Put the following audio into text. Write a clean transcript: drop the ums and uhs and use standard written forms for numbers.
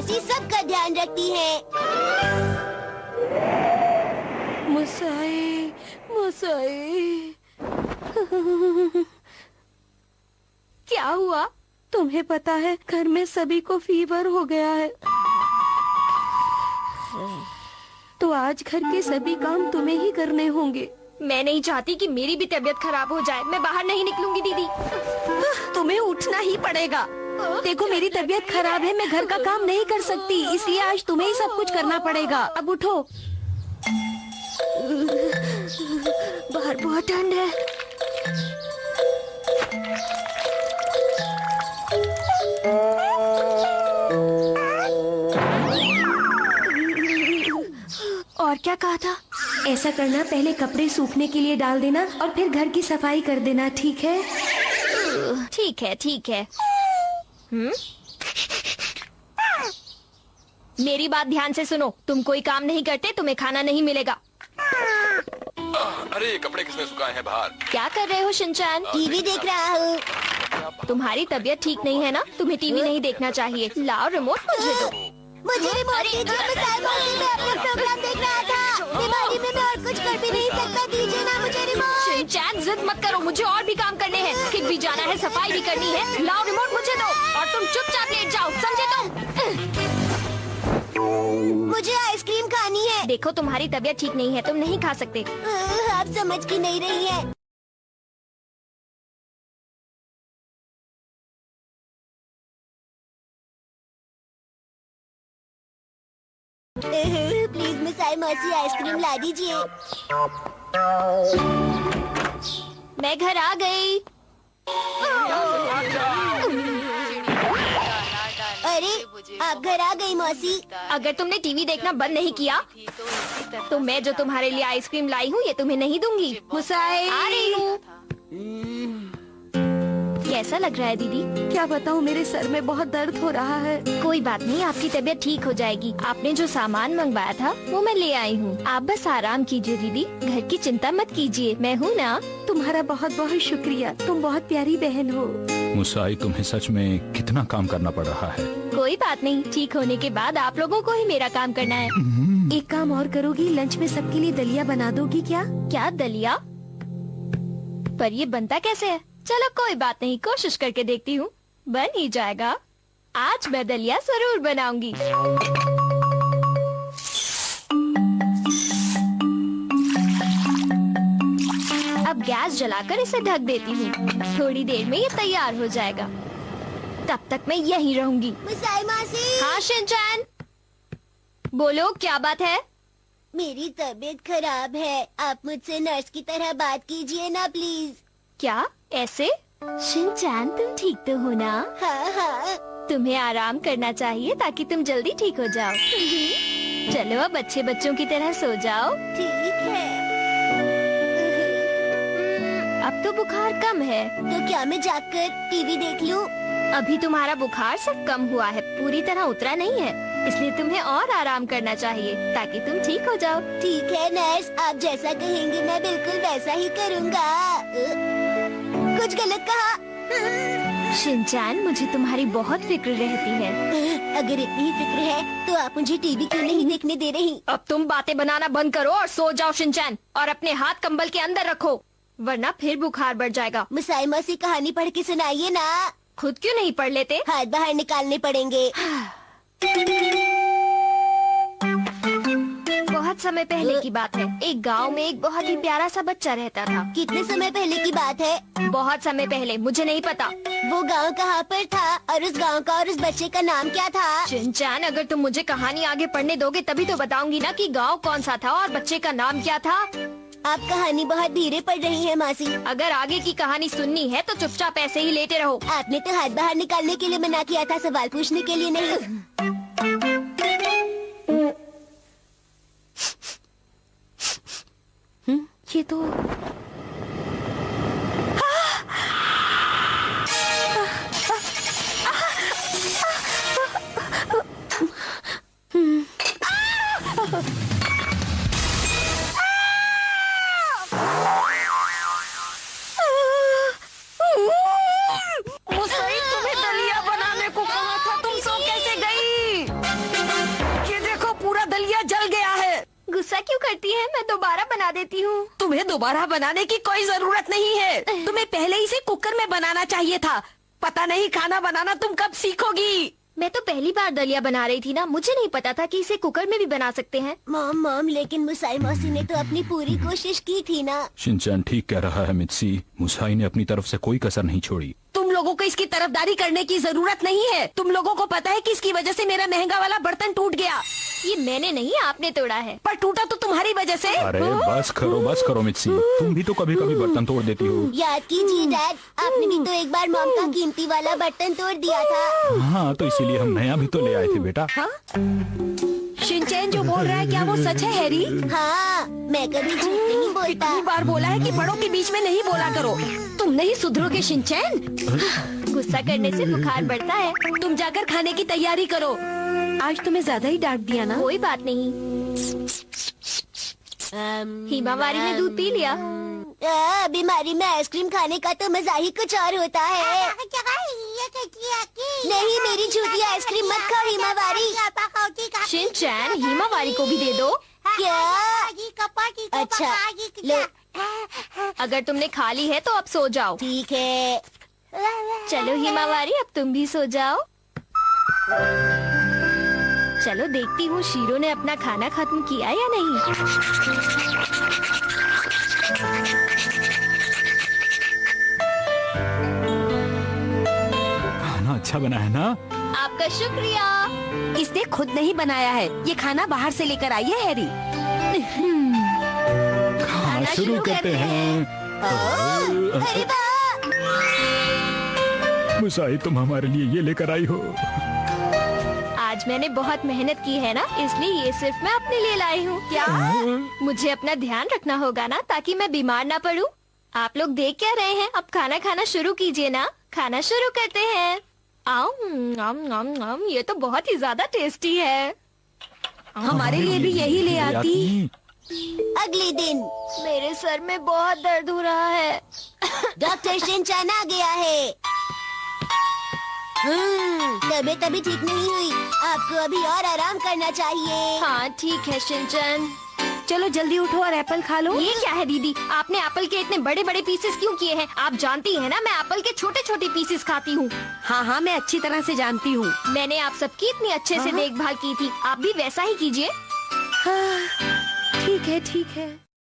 मौसी सबका ध्यान रखती है। मुसाई, मुसाई। क्या हुआ? तुम्हें पता है घर में सभी को फीवर हो गया है, तो आज घर के सभी काम तुम्हें ही करने होंगे। मैं नहीं चाहती कि मेरी भी तबीयत खराब हो जाए। मैं बाहर नहीं निकलूंगी दीदी। तुम्हें उठना ही पड़ेगा। देखो मेरी तबीयत खराब है, मैं घर का काम नहीं कर सकती, इसलिए आज तुम्हें ही सब कुछ करना पड़ेगा। अब उठो। बाहर बहुत ठंड है। और क्या कहा था? ऐसा करना, पहले कपड़े सूखने के लिए डाल देना और फिर घर की सफाई कर देना, ठीक है? ठीक है, ठीक है। मेरी बात ध्यान से सुनो। तुम कोई काम नहीं करते, तुम्हें खाना नहीं मिलेगा। अरे कपड़े किसने सुखाए हैं बाहर? क्या कर रहे हो शिनचैन? टीवी देख रहा हूँ। तुम्हारी तबीयत ठीक नहीं है ना? तुम्हें टीवी नहीं देखना चाहिए। लाओ रिमोट मुझे दो। मुझे रिमोट दीजिए, मिसाई मौसी, मैं अपना प्रोग्राम देख रहा था। बीमारी में मैं और कुछ कर भी नहीं सकता, दीजिए ना मुझे रिमोट। शिनचैन जिद मत करो, मुझे और भी काम करने हैं। किक भी जाना है, सफाई भी करनी है। लाओ रिमोट मुझे दो और तुम चुपचाप लेट जाओ, समझे तुम? मुझे आइसक्रीम खानी है। देखो तुम्हारी तबीयत ठीक नहीं है, तुम नहीं खा सकते। आप समझ की नहीं रही है। प्लीज मिसाई मौसी आइसक्रीम ला दीजिए। मैं घर आ गई। अरे आप घर आ गई मौसी। अगर तुमने टीवी देखना बंद नहीं किया तो मैं जो तुम्हारे लिए आइसक्रीम लाई हूँ ये तुम्हें नहीं दूंगी। मुसाई, आ रही हूँ। कैसा लग रहा है दीदी? क्या बताऊँ, मेरे सर में बहुत दर्द हो रहा है। कोई बात नहीं, आपकी तबीयत ठीक हो जाएगी। आपने जो सामान मंगवाया था वो मैं ले आई हूँ। आप बस आराम कीजिए दीदी, घर की चिंता मत कीजिए, मैं हूँ ना। तुम्हारा बहुत बहुत शुक्रिया, तुम बहुत प्यारी बहन हो। मुसाई, तुम्हें सच में कितना काम करना पड़ रहा है। कोई बात नहीं, ठीक होने के बाद आप लोगों को ही मेरा काम करना है। एक काम और करोगी, लंच में सबके लिए दलिया बना दोगी क्या? क्या दलिया? पर ये बनता कैसे है? चलो कोई बात नहीं, कोशिश करके देखती हूँ, बन ही जाएगा। आज मैं दलिया जरूर बनाऊंगी। अब गैस जलाकर इसे ढक देती हूँ। थोड़ी देर में ये तैयार हो जाएगा, तब तक मैं यहीं रहूंगी। मिसाई मौसी। हाँ शिनचैन, बोलो क्या बात है? मेरी तबीयत खराब है, आप मुझसे नर्स की तरह बात कीजिए ना प्लीज। क्या ऐसे? शिनचैन तुम ठीक तो हो ना? हाँ हाँ। तुम्हें आराम करना चाहिए ताकि तुम जल्दी ठीक हो जाओ। चलो अब अच्छे बच्चों की तरह सो जाओ। ठीक है। अब तो बुखार कम है। तो क्या मैं जाकर टीवी देख लूं? अभी तुम्हारा बुखार सिर्फ कम हुआ है, पूरी तरह उतरा नहीं है, इसलिए तुम्हें और आराम करना चाहिए ताकि तुम ठीक हो जाओ। ठीक है नर्स, आप जैसा कहेंगी मैं बिल्कुल वैसा ही करूँगा। कुछ गलत कहा? शिनचैन, मुझे तुम्हारी बहुत फिक्र रहती है। अगर इतनी फिक्र है तो आप मुझे टीवी क्यों नहीं देखने दे रही? अब तुम बातें बनाना बंद करो और सो जाओ शिनचैन, और अपने हाथ कंबल के अंदर रखो, वरना फिर बुखार बढ़ जाएगा। मिसाई मौसी कहानी पढ़ के सुनाइए ना। खुद क्यों नहीं पढ़ लेते? हाथ बाहर निकालने पड़ेंगे। बहुत समय पहले की बात है, एक गांव में एक बहुत ही प्यारा सा बच्चा रहता था। कितने समय पहले की बात है? बहुत समय पहले, मुझे नहीं पता। वो गांव कहाँ पर था और उस गांव का और उस बच्चे का नाम क्या था? शिनचैन, अगर तुम मुझे कहानी आगे पढ़ने दोगे तभी तो बताऊंगी ना कि गांव कौन सा था और बच्चे का नाम क्या था। आप कहानी बहुत धीरे पढ़ रही हैं मासी। अगर आगे की कहानी सुननी है तो चुपचाप ऐसे ही लेटे रहो। आपने तो हाथ बाहर निकालने के लिए मना किया था, सवाल पूछने के लिए नहीं। ये तो मुसाई, तुम्हें दलिया बनाने को कहा था, तुम सो कैसे गई? क्यों करती हैं? मैं दोबारा बना देती हूँ। तुम्हें दोबारा बनाने की कोई जरूरत नहीं है। तुम्हें पहले ही से कुकर में बनाना चाहिए था। पता नहीं खाना बनाना तुम कब सीखोगी। मैं तो पहली बार दलिया बना रही थी ना, मुझे नहीं पता था कि इसे कुकर में भी बना सकते हैं। मॉम लेकिन मुसाई मौसी ने तो अपनी पूरी कोशिश की थी ना। शिनचैन ठीक कह रहा है मित्सी, मुसाई ने अपनी तरफ से कोई कसर नहीं छोड़ी। तुम लोगों को इसकी तरफदारी करने की जरूरत नहीं है। तुम लोगों को पता है कि इसकी वजह से मेरा महंगा वाला बर्तन टूट गया। ये मैंने नहीं, आपने तोड़ा है। पर टूटा तो तुम्हारी वजह से। अरे बस करो मित्सी, तुम भी तो कभी कभी बर्तन तोड़ देती हो। याद कीजिए डैड, आपने भी तो एक बार मॉम का कीमती वाला बर्तन तोड़ दिया था। हाँ तो इसीलिए हम नया भी तो ले आए थे बेटा। हाँ? शिनचैन जो बोल रहा है क्या वो सच है हैरी? हाँ, मैं कभी झूठ नहीं बोलता। कितनी बार बोला है कि बड़ों के बीच में नहीं बोला करो। तुम नहीं सुधरोगे शिनचैन। गुस्सा करने से बुखार बढ़ता है। तुम जाकर खाने की तैयारी करो। आज तुम्हें ज्यादा ही डांट दिया ना। कोई बात नहीं। हिमावारी ने दूध पी लिया। बीमारी में आइसक्रीम खाने का तो मजा ही कुछ और होता है। नहीं, मेरी झूठी आइसक्रीम मत खाओ हिमावारी। शिनचैन, हिमावारी को भी दे दो। क्या? अच्छा लो, अगर तुमने खा ली है तो अब सो जाओ। ठीक है। चलो हिमावारी, अब तुम भी सो जाओ। चलो देखती हूँ शीरो ने अपना खाना खत्म किया या नहीं। खाना अच्छा बना है ना? आपका शुक्रिया। इसने खुद नहीं बनाया है। ये खाना बाहर से लेकर आई है हैरी। खाना शुरू करते हैं। अरे वाह! मुसाई तुम हमारे लिए ये लेकर आई हो। आज मैंने बहुत मेहनत की है ना, इसलिए ये सिर्फ मैं अपने लिए लाई हूँ। क्या? मुझे अपना ध्यान रखना होगा ना, ताकि मैं बीमार ना पड़ूं। आप लोग देख क्या रहे हैं? अब खाना खाना शुरू कीजिए ना। खाना शुरू करते हैं। ये तो बहुत ही ज्यादा टेस्टी है। हमारे लिए भी यही ले आती। अगले दिन मेरे सर में बहुत दर्द हो रहा है। डॉक्टर शिनचैन आ गया है। तबीयत अभी ठीक नहीं हुई, आपको अभी और आराम करना चाहिए। हाँ ठीक है शिनचैन। चलो जल्दी उठो और एप्पल खा लो। ये क्या है दीदी, आपने एप्पल के इतने बड़े बड़े पीसेस क्यों किए हैं? आप जानती हैं ना मैं एप्पल के छोटे छोटे पीसेस खाती हूँ। हाँ मैं अच्छी तरह से जानती हूँ। मैंने आप सबकी इतनी अच्छे से देखभाल की थी, आप भी वैसा ही कीजिए। हाँ, ठीक है।